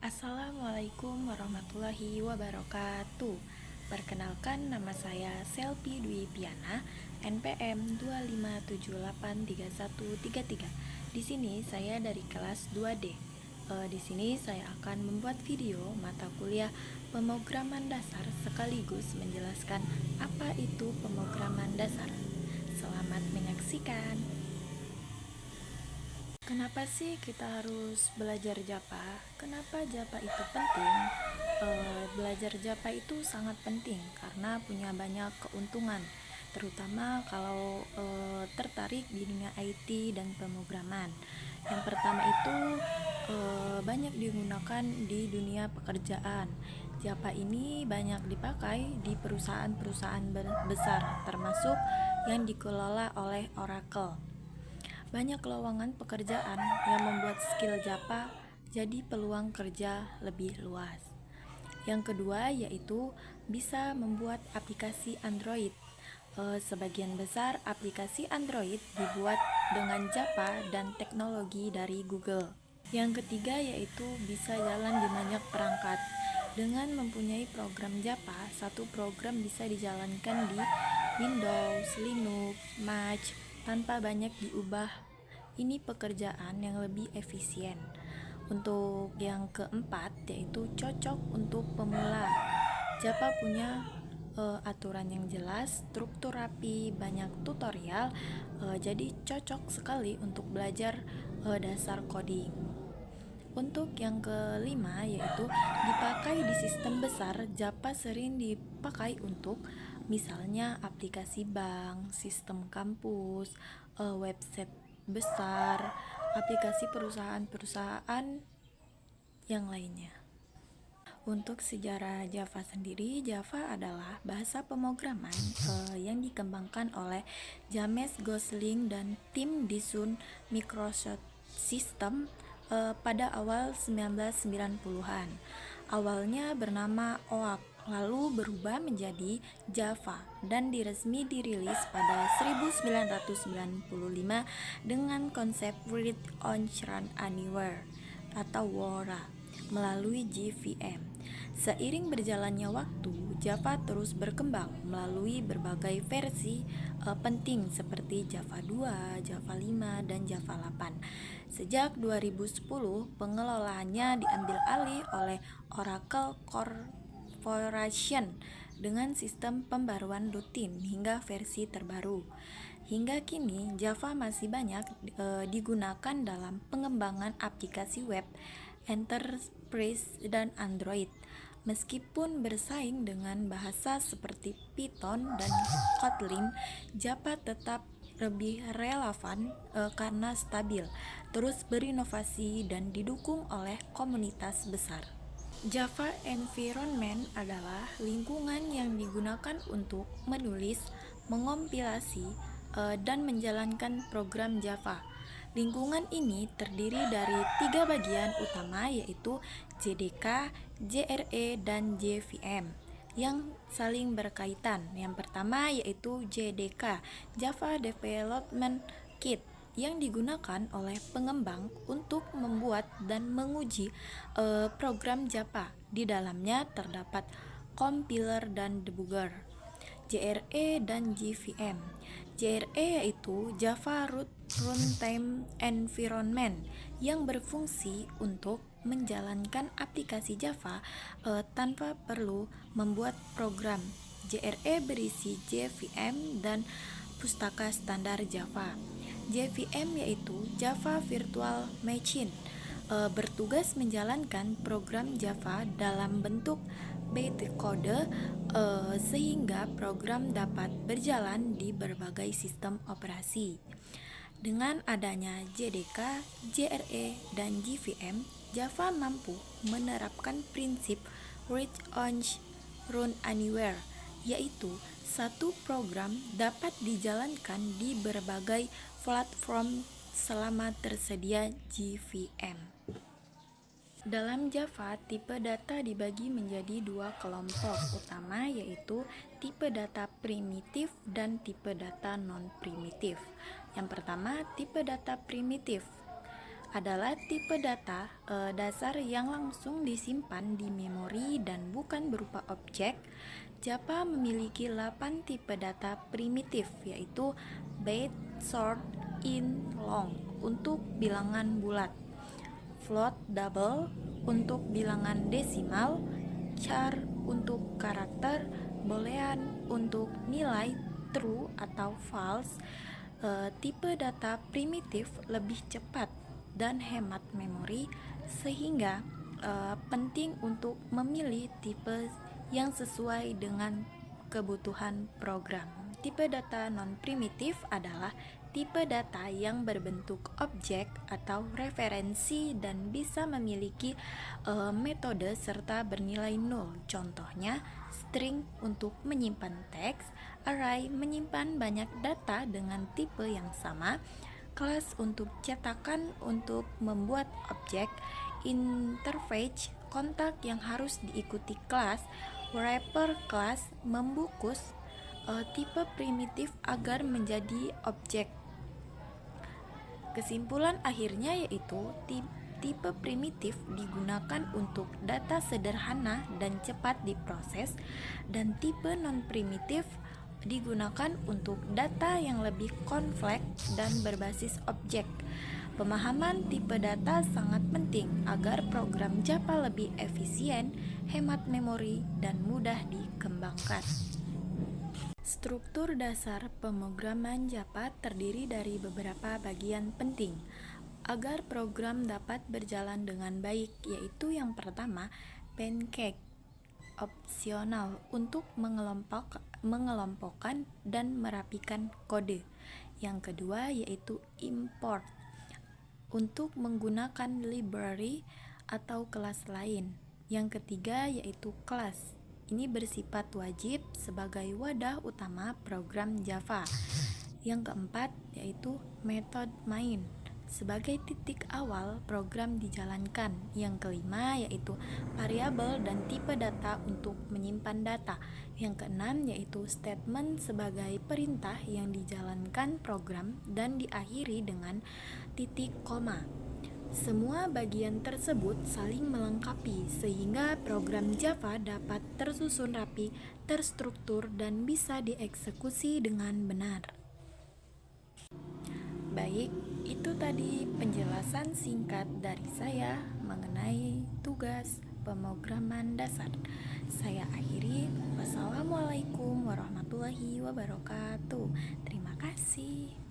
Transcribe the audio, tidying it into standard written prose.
Assalamualaikum warahmatullahi wabarakatuh. Perkenalkan, nama saya Selvi Dwi Piana, NPM 2578313. Di sini saya dari kelas 2D. Di sini saya akan membuat video mata kuliah pemrograman dasar sekaligus menjelaskan apa itu pemrograman dasar. Selamat menyaksikan. Kenapa sih kita harus belajar Java? Kenapa Java itu penting? Belajar Java itu sangat penting karena punya banyak keuntungan, terutama kalau tertarik di dunia IT dan pemrograman. Yang pertama itu banyak digunakan di dunia pekerjaan. Java ini banyak dipakai di perusahaan-perusahaan besar, termasuk yang dikelola oleh Oracle. Banyak lowongan pekerjaan yang membuat skill Java jadi peluang kerja lebih luas. Yang kedua yaitu bisa membuat aplikasi Android. Sebagian besar aplikasi Android dibuat dengan Java dan teknologi dari Google. Yang ketiga yaitu bisa jalan di banyak perangkat. Dengan mempunyai program Java, satu program bisa dijalankan di Windows, Linux, Mac, tanpa banyak diubah. Ini pekerjaan yang lebih efisien. Untuk yang keempat yaitu cocok untuk pemula. Java punya aturan yang jelas, struktur rapi, banyak tutorial, jadi cocok sekali untuk belajar dasar coding. Untuk yang kelima yaitu dipakai di sistem besar. Java sering dipakai untuk misalnya aplikasi bank, sistem kampus, website besar, aplikasi perusahaan-perusahaan yang lainnya. Untuk sejarah Java sendiri, Java adalah bahasa pemrograman yang dikembangkan oleh James Gosling dan tim di Sun Microsoft System pada awal 1990-an. Awalnya bernama OAK, lalu berubah menjadi Java dan resmi dirilis pada 1995 dengan konsep Read Once Run Anywhere atau WORA melalui JVM. Seiring berjalannya waktu, Java terus berkembang melalui berbagai versi penting seperti Java 2, Java 5, dan Java 8. Sejak 2010, pengelolaannya diambil alih oleh Oracle Corporation dengan sistem pembaruan rutin hingga versi terbaru. Hingga kini, Java masih banyak digunakan dalam pengembangan aplikasi web, enterprise, dan Android. Meskipun bersaing dengan bahasa seperti Python dan Kotlin, Java tetap lebih relevan karena stabil, terus berinovasi dan didukung oleh komunitas besar. Java Environment adalah lingkungan yang digunakan untuk menulis, mengompilasi, dan menjalankan program Java. Lingkungan ini terdiri dari 3 bagian utama yaitu JDK, JRE, dan JVM yang saling berkaitan. Yang pertama yaitu JDK, Java Development Kit, yang digunakan oleh pengembang untuk membuat dan menguji program Java. Di dalamnya terdapat compiler dan debugger. JRE dan JVM. JRE yaitu Java Runtime Environment yang berfungsi untuk menjalankan aplikasi Java tanpa perlu membuat program. JRE berisi JVM dan pustaka standar Java. JVM yaitu Java Virtual Machine, bertugas menjalankan program Java dalam bentuk bytecode sehingga program dapat berjalan di berbagai sistem operasi. Dengan adanya JDK, JRE, dan JVM, Java mampu menerapkan prinsip Read Once, Run Anywhere, yaitu satu program dapat dijalankan di berbagai platform selama tersedia JVM. Dalam Java, tipe data dibagi menjadi 2 kelompok utama yaitu tipe data primitif dan tipe data non-primitif. Yang pertama, tipe data primitif adalah tipe data dasar yang langsung disimpan di memori dan bukan berupa objek. Java memiliki 8 tipe data primitif, yaitu byte, short, int, long untuk bilangan bulat, float, double untuk bilangan desimal, char untuk karakter, boolean untuk nilai true atau false. Tipe data primitif lebih cepat dan hemat memori, sehingga penting untuk memilih tipe yang sesuai dengan kebutuhan program. Tipe data non-primitif adalah tipe data yang berbentuk objek atau referensi dan bisa memiliki metode serta bernilai nol. Contohnya, string untuk menyimpan teks, array menyimpan banyak data dengan tipe yang sama, kelas untuk cetakan untuk membuat objek, interface kontak yang harus diikuti kelas, wrapper kelas membungkus tipe primitif agar menjadi objek. Kesimpulan akhirnya yaitu tipe primitif digunakan untuk data sederhana dan cepat diproses, dan tipe non-primitif digunakan untuk data yang lebih kompleks dan berbasis objek. Pemahaman tipe data sangat penting agar program Java lebih efisien, hemat memori, dan mudah dikembangkan. Struktur dasar pemrograman Java terdiri dari beberapa bagian penting agar program dapat berjalan dengan baik, yaitu yang pertama, pancake opsional untuk mengelompokkan dan merapikan kode. Yang kedua yaitu import untuk menggunakan library atau kelas lain. Yang ketiga yaitu class. Ini bersifat wajib sebagai wadah utama program Java. Yang keempat yaitu method main sebagai titik awal program dijalankan. Yang kelima yaitu variabel dan tipe data untuk menyimpan data. Yang keenam yaitu statement sebagai perintah yang dijalankan program dan diakhiri dengan titik koma. Semua bagian tersebut saling melengkapi sehingga program Java dapat tersusun rapi, terstruktur, dan bisa dieksekusi dengan benar. Baik, itu tadi penjelasan singkat dari saya mengenai tugas pemrograman dasar. Saya akhiri. Wassalamualaikum warahmatullahi wabarakatuh. Terima kasih.